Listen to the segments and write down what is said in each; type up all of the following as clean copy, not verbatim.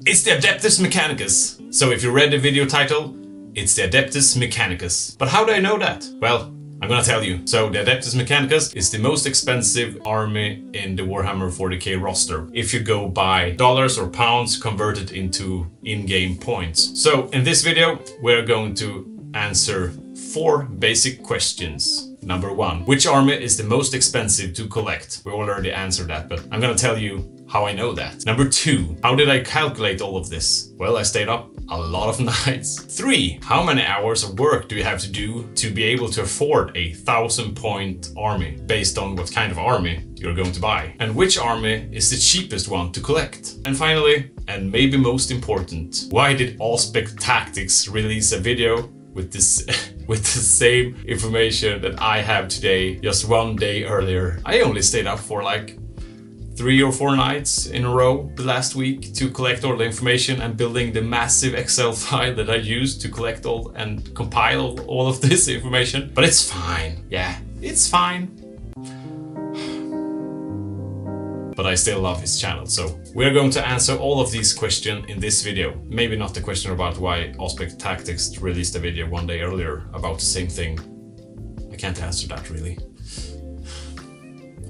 It's the Adeptus Mechanicus. So if you read the video title, it's the Adeptus Mechanicus. But how do I know that? Well, I'm gonna tell you. So the Adeptus Mechanicus is the most expensive army in the Warhammer 40K roster. If you go by dollars or pounds converted into in-game points. So in this video, we're going to answer 4 basic questions. Number 1, which army is the most expensive to collect? We already answered that, but I'm gonna tell you how I know that. Number 2, how did I calculate all of this? Well, I stayed up a lot of nights. 3, how many hours of work do you have to do to be able to afford a 1000-point army based on what kind of army you're going to buy? And which army is the cheapest one to collect? And finally, and maybe most important, why did Allspec Tactics release a video with this with the same information that I have today just one day earlier? I only stayed up for like 3 or 4 nights in a row the last week to collect all the information and building the massive Excel file that I used to collect all and compile all of this information. But it's fine. Yeah, it's fine. But I still love his channel, so we're going to answer all of these questions in this video. Maybe not the question about why Allspec Tactics released a video one day earlier about the same thing. I can't answer that really,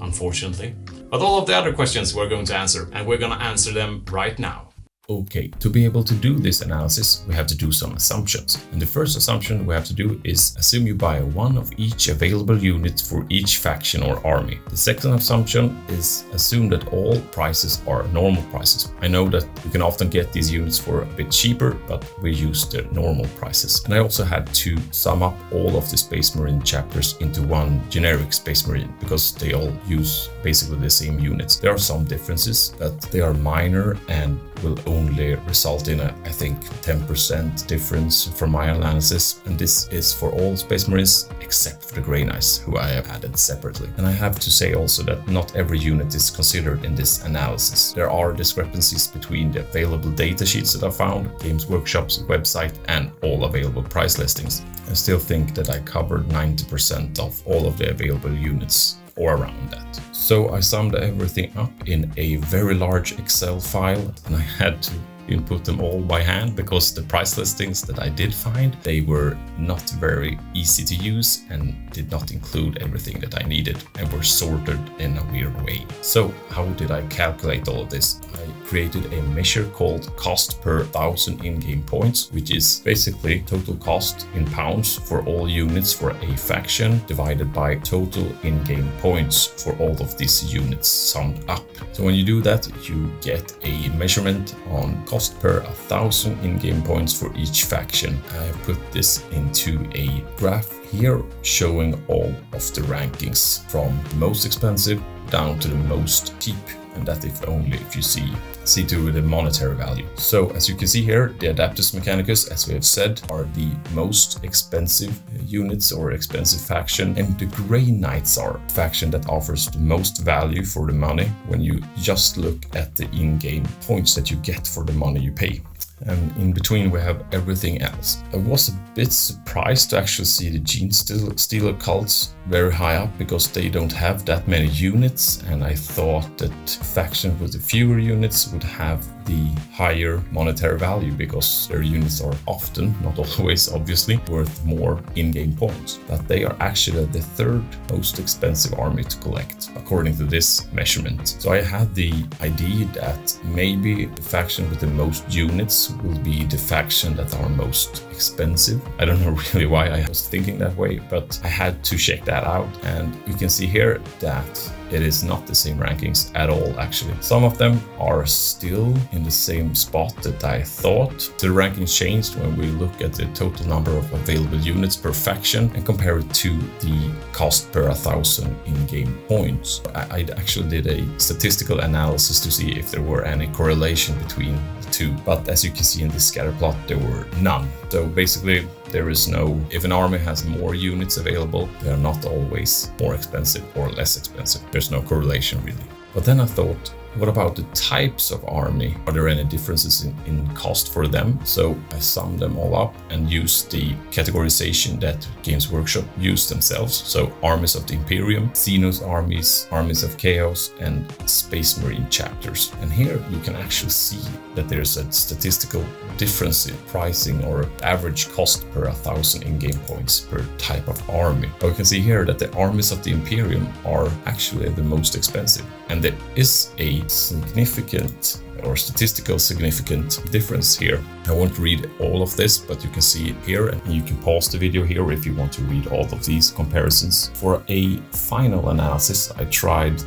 unfortunately. But all of the other questions we're going to answer, and we're gonna answer them right now. Okay, to be able to do this analysis, we have to do some assumptions. And the first assumption we have to do is assume you buy one of each available unit for each faction or army. The second assumption is assume that all prices are normal prices. I know that you can often get these units for a bit cheaper, but we use the normal prices. And I also had to sum up all of the Space Marine chapters into one generic Space Marine because they all use basically the same units. There are some differences, but they are minor and will only result in I think 10% difference from my analysis, and this is for all Space Marines except for the Grey Knights, who I have added separately. And I have to say also that not every unit is considered in this analysis. There are discrepancies between the available data sheets that I found, Games Workshop's website, and all available price listings. I still think that I covered 90% of all of the available units or around that. So I summed everything up in a very large Excel file, and I had to input them all by hand because the price listings that I did find, they were not very easy to use and did not include everything that I needed and were sorted in a weird way. So how did I calculate all of this? I created a measure called cost per 1000 in-game points, which is basically total cost in pounds for all units for a faction divided by total in-game points for all of these units summed up. So when you do that, you get a measurement on cost per 1000 in-game points for each faction. I put this into a graph here showing all of the rankings from the most expensive down to the most cheap, and that if you see to the monetary value. So as you can see here, the Adeptus Mechanicus, as we have said, are the most expensive units or expensive faction, and the Grey Knights are a faction that offers the most value for the money when you just look at the in-game points that you get for the money you pay. And in between we have everything else. I was a bit surprised to actually see the Gene Stealer cults very high up because they don't have that many units, and I thought that factions with the fewer units would have the higher monetary value because their units are often, not always obviously, worth more in-game points. But they are actually the 3rd most expensive army to collect according to this measurement. So I had the idea that maybe the faction with the most units will be the faction that are most expensive. I don't know really why I was thinking that way, but I had to check that out, and you can see here that it is not the same rankings at all actually. Some of them are still in the same spot that I thought. The rankings changed when we look at the total number of available units per faction and compare it to the cost per 1000 in-game points. I actually did a statistical analysis to see if there were any correlation between the two, but as you can see in this scatter plot, there were none. So basically there is no, if an army has more units available, they are not always more expensive or less expensive. There's no correlation really. But then I thought, What about the types of army? Are there any differences in cost for them? So I summed them all up and used the categorization that Games Workshop used themselves. So armies of the Imperium, Xenos armies, armies of Chaos, and Space Marine chapters. And here you can actually see that there's a statistical difference in pricing or average cost per 1,000 in-game points per type of army. But we can see here that the armies of the Imperium are actually the most expensive, and there is a significant or statistical significant difference here. I won't read all of this, but you can see it here, and you can pause the video here if you want to read all of these comparisons. For a final analysis, I wanted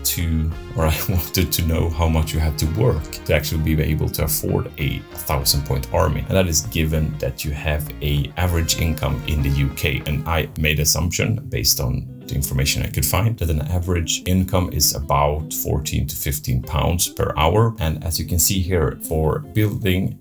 to know how much you have to work to actually be able to afford a 1,000-point army, and that is given that you have a average income in the UK. And I made assumption based on the information I could find that an average income is about 14 to 15 pounds per hour. And as you can see here, for building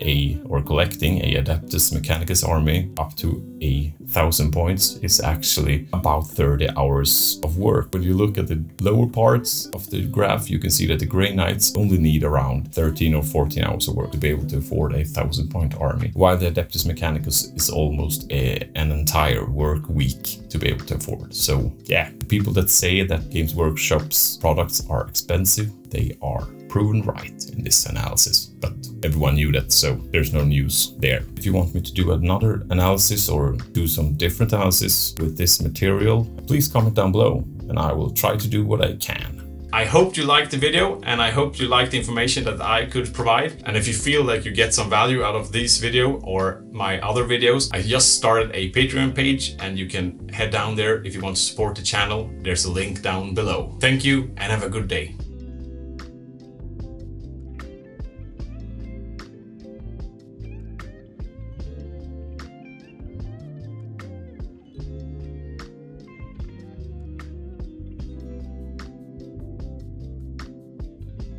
or collecting a Adeptus Mechanicus army up to 1,000 points is actually about 30 hours of work. When you look at the lower parts of the graph, you can see that the Grey Knights only need around 13 or 14 hours of work to be able to afford a 1,000-point army, while the Adeptus Mechanicus is almost an entire work week to be able to afford. So yeah, the people that say that Games Workshop's products are expensive, they are proven right in this analysis, but everyone knew that, so there's no news there. If you want me to do another analysis or do some different analysis with this material, please comment down below and I will try to do what I can. I hope you liked the video, and I hope you liked the information that I could provide. And if you feel like you get some value out of this video or my other videos, I just started a Patreon page and you can head down there if you want to support the channel. There's a link down below. Thank you and have a good day.